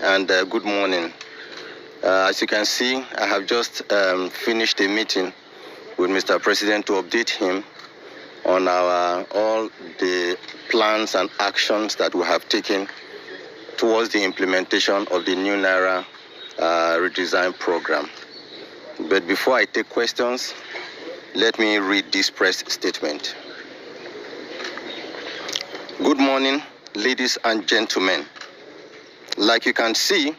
and good morning. As you can see, I have just finished a meeting with Mr. President to update him on all the plans and actions that we have taken towards the implementation of the new Naira redesign program. But before I take questions, let me read this press statement. Good morning, ladies and gentlemen. Like you can see,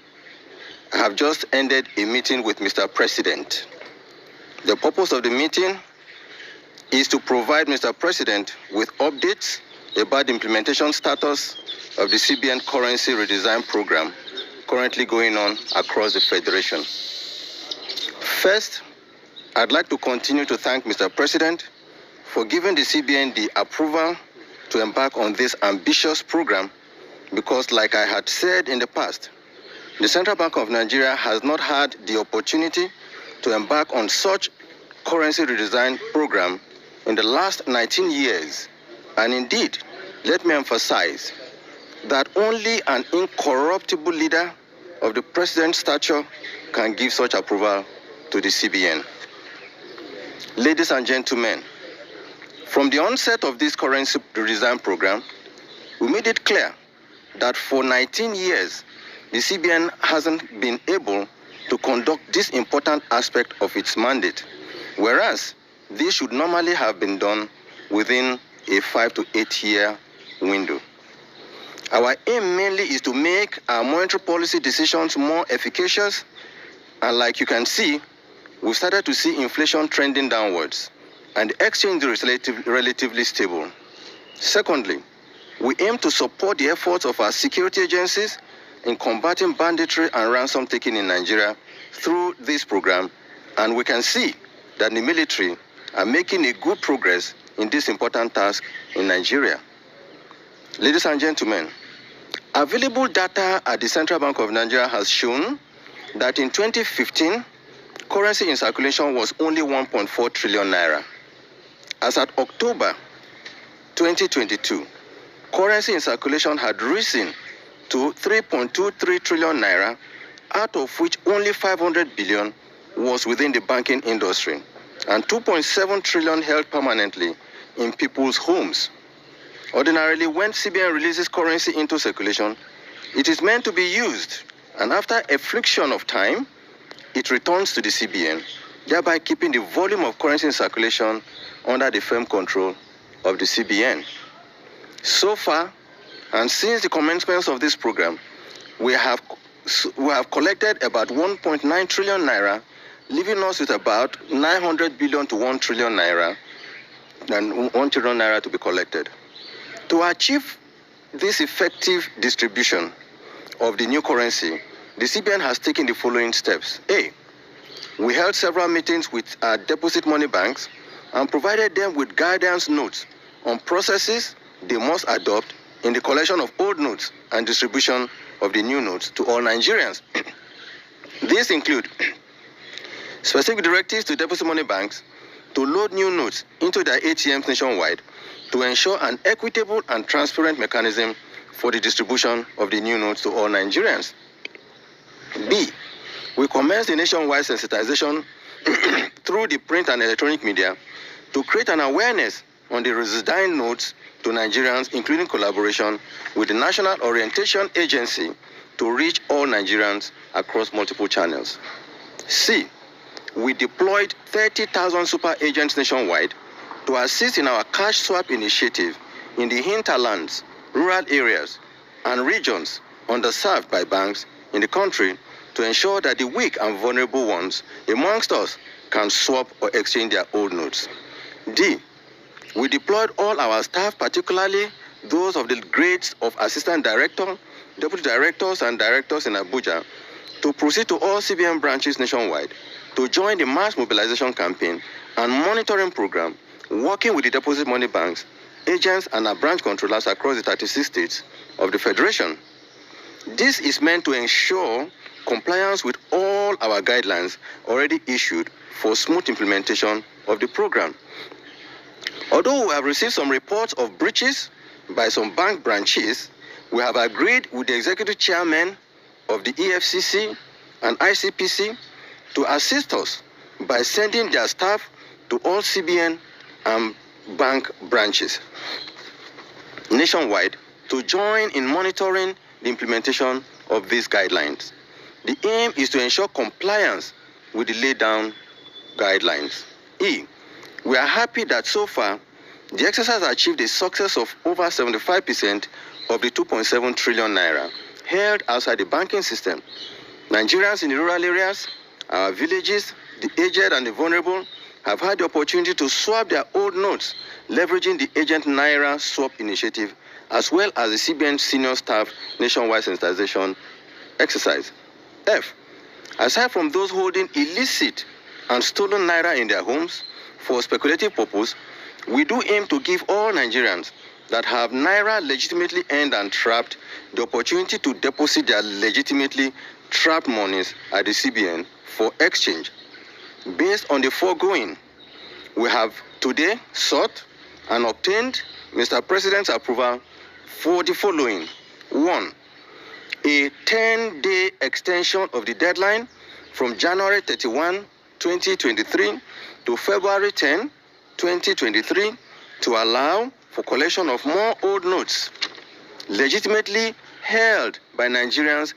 I have just ended a meeting with Mr. President. The purpose of the meeting is to provide Mr. President with updates about the implementation status of the CBN currency redesign program currently going on across the Federation. First, I'd like to continue to thank Mr. President for giving the CBN the approval to embark on this ambitious program because, like I had said in the past, the Central Bank of Nigeria has not had the opportunity to embark on such currency redesign program in the last 19 years. And indeed, let me emphasize that only an incorruptible leader of the president's stature can give such approval to the CBN. Ladies and gentlemen, from the onset of this currency redesign program, we made it clear that for 19 years, the CBN hasn't been able to conduct this important aspect of its mandate, whereas this should normally have been done within a 5 to 8 year window. Our aim mainly is to make our monetary policy decisions more efficacious, and like you can see, we've started to see inflation trending downwards, and the exchange rate is relatively stable. Secondly, we aim to support the efforts of our security agencies in combating banditry and ransom taking in Nigeria through this program, and we can see that the military are making a good progress in this important task in Nigeria. Ladies and gentlemen, available data at the Central Bank of Nigeria has shown that in 2015, currency in circulation was only 1.4 trillion naira. As at October 2022, currency in circulation had risen to 3.23 trillion naira, out of which only 500 billion was within the banking industry, and 2.7 trillion held permanently in people's homes. Ordinarily, when CBN releases currency into circulation, it is meant to be used, and after a friction of time, it returns to the CBN, thereby keeping the volume of currency in circulation under the firm control of the CBN. So far, and since the commencement of this program, we have collected about 1.9 trillion naira, leaving us with about 900 billion to 1 trillion naira, and 1 trillion naira to be collected. To achieve this effective distribution of the new currency, the CBN has taken the following steps. A, we held several meetings with our deposit money banks and provided them with guidance notes on processes they must adopt in the collection of old notes and distribution of the new notes to all Nigerians. These include specific directives to deposit money banks to load new notes into their ATMs nationwide to ensure an equitable and transparent mechanism for the distribution of the new notes to all Nigerians. B, we commenced the nationwide sensitization through the print and electronic media to create an awareness on the redesign notes to Nigerians, including collaboration with the National Orientation Agency to reach all Nigerians across multiple channels. C, we deployed 30,000 super agents nationwide to assist in our cash swap initiative in the hinterlands, rural areas, and regions underserved by banks in the country to ensure that the weak and vulnerable ones amongst us can swap or exchange their old notes. D, we deployed all our staff, particularly those of the grades of assistant director, deputy directors, and directors in Abuja, to proceed to all CBN branches nationwide to join the mass mobilization campaign and monitoring program, working with the deposit money banks, agents, and our branch controllers across the 36 states of the Federation. This is meant to ensure compliance with all our guidelines already issued for smooth implementation of the program. Although we have received some reports of breaches by some bank branches, we have agreed with the executive chairman of the EFCC and ICPC to assist us by sending their staff to all CBN and bank branches nationwide to join in monitoring the implementation of these guidelines. The aim is to ensure compliance with the laid down guidelines. We are happy that so far the exercise achieved a success of over 75% of the 2.7 trillion naira held outside the banking system. Nigerians in the rural areas, our villages, the aged and the vulnerable have had the opportunity to swap their old notes, leveraging the Agent Naira Swap Initiative, as well as the CBN senior staff nationwide sensitization exercise. Aside from those holding illicit and stolen Naira in their homes for speculative purpose, we do aim to give all Nigerians that have Naira legitimately earned and trapped the opportunity to deposit their legitimately trapped monies at the CBN for exchange. Based on the foregoing, we have today sought and obtained Mr. President's approval for the following. 1. A 10-day extension of the deadline from January 31, 2023 to February 10, 2023 to allow for collection of more old notes legitimately held by Nigerians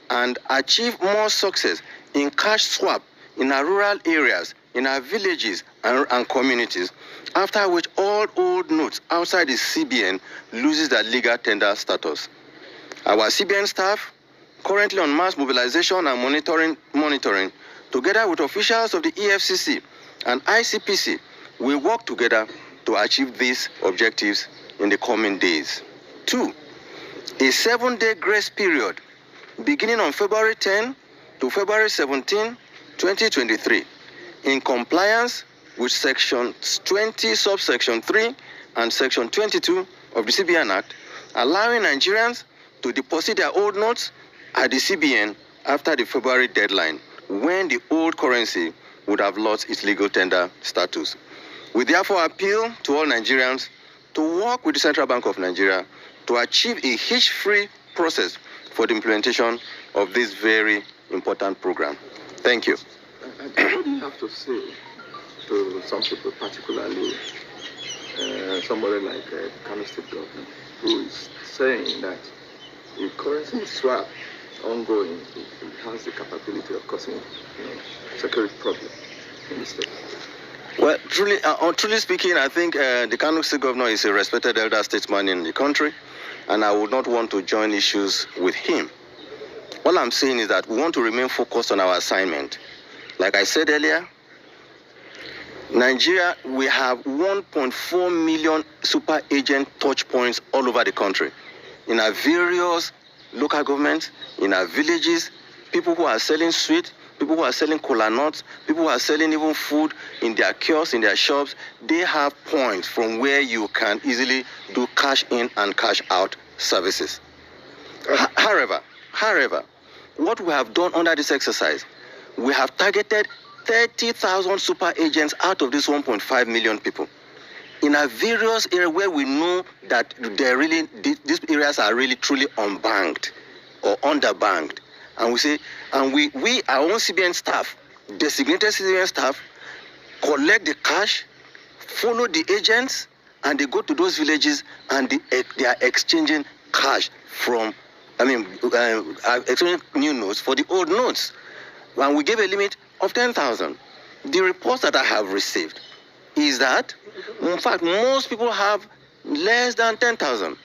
and achieve more success in cash swap in our rural areas, in our villages and communities, after which all old notes outside the CBN loses their legal tender status. Our CBN staff, currently on mass mobilization and monitoring, together with officials of the EFCC and ICPC, will work together to achieve these objectives in the coming days. 2. A 7-day grace period beginning on February 10 to February 17, 2023, in compliance with Section 20, Subsection 3 and Section 22 of the CBN Act, allowing Nigerians to deposit their old notes at the CBN after the February deadline, when the old currency would have lost its legal tender status. We therefore appeal to all Nigerians to work with the Central Bank of Nigeria to achieve a hitch-free process for the implementation of this very important program. Thank you. What do you have to say to some people, particularly somebody like Kano State government, who is saying that the currency swap ongoing it has the capability of causing security problem in the state? Well, truly speaking, I think the Kano State governor is a respected elder statesman in the country, and I would not want to join issues with him. All I'm saying is that we want to remain focused on our assignment. Like I said earlier, Nigeria, we have 1.4 million super agent touch points all over the country. In our various local governments, in our villages, people who are selling sweet, people who are selling cola nuts, people who are selling even food in their kiosks, in their shops, they have points from where you can easily do cash in and cash out services. However, what we have done under this exercise, we have targeted 30,000 super agents out of these 1.5 million people in our various areas where we know that these areas are really truly unbanked or underbanked. And we say, and we our own CBN staff, designated CBN staff, collect the cash, follow the agents, and they go to those villages and they are exchanging cash from, exchanging new notes for the old notes. And we gave a limit of 10,000. The reports that I have received is that, in fact, most people have less than 10,000.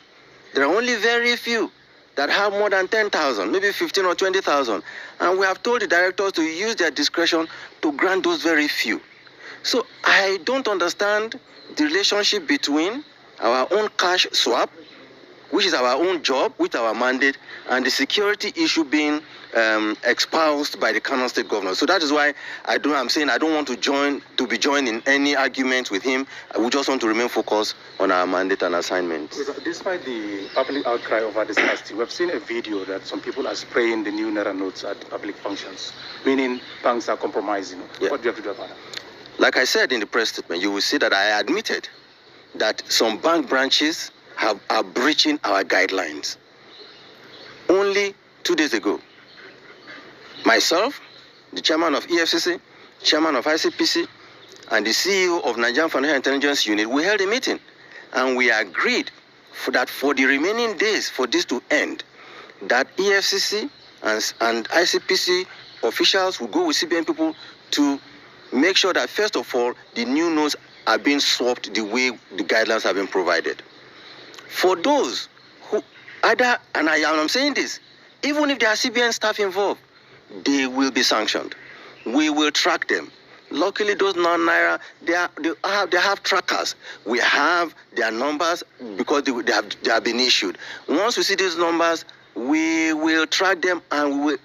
There are only very few that have more than 10,000, maybe 15 or 20,000. And we have told the directors to use their discretion to grant those very few. So I don't understand the relationship between our own cash swap, which is our own job with our mandate, and the security issue being espoused by the Kano State governor. So that is why I'm saying I don't want to be joined in any argument with him. We just want to remain focused on our mandate and assignment. Despite the public outcry over this last year, we've seen a video that some people are spraying the new Naira notes at public functions, meaning banks are compromising. Yeah. What do you have to do about that? Like I said in the press statement, you will see that I admitted that some bank branches are breaching our guidelines. Only 2 days ago, Myself, the chairman of EFCC, chairman of ICPC, and the CEO of Nigerian Financial Intelligence Unit, we held a meeting, and we agreed that for the remaining days for this to end, that EFCC and ICPC officials will go with CBN people to make sure that, first of all, the new notes are being swapped the way the guidelines have been provided. For those who either, and I'm saying this, even if there are CBN staff involved, they will be sanctioned. We will track them. Luckily, those non-Naira, they have trackers. We have their numbers because they have been issued. Once we see these numbers, we will track them, and we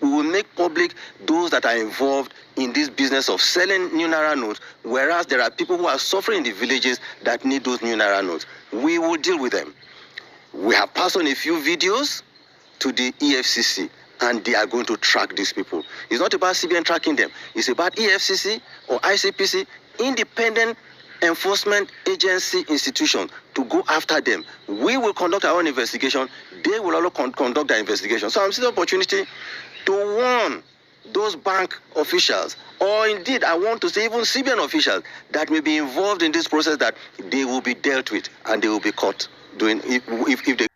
will make public those that are involved in this business of selling new Naira notes, whereas there are people who are suffering in the villages that need those new Naira notes. We will deal with them. We have passed on a few videos to the EFCC, and they are going to track these people. It's not about CBN tracking them. It's about EFCC or ICPC, independent enforcement agency institution, to go after them. We will conduct our own investigation. They will also conduct their investigation. So I'm seeing the opportunity to warn those bank officials, or indeed I want to say even CBN officials that may be involved in this process, that they will be dealt with and they will be caught doing if they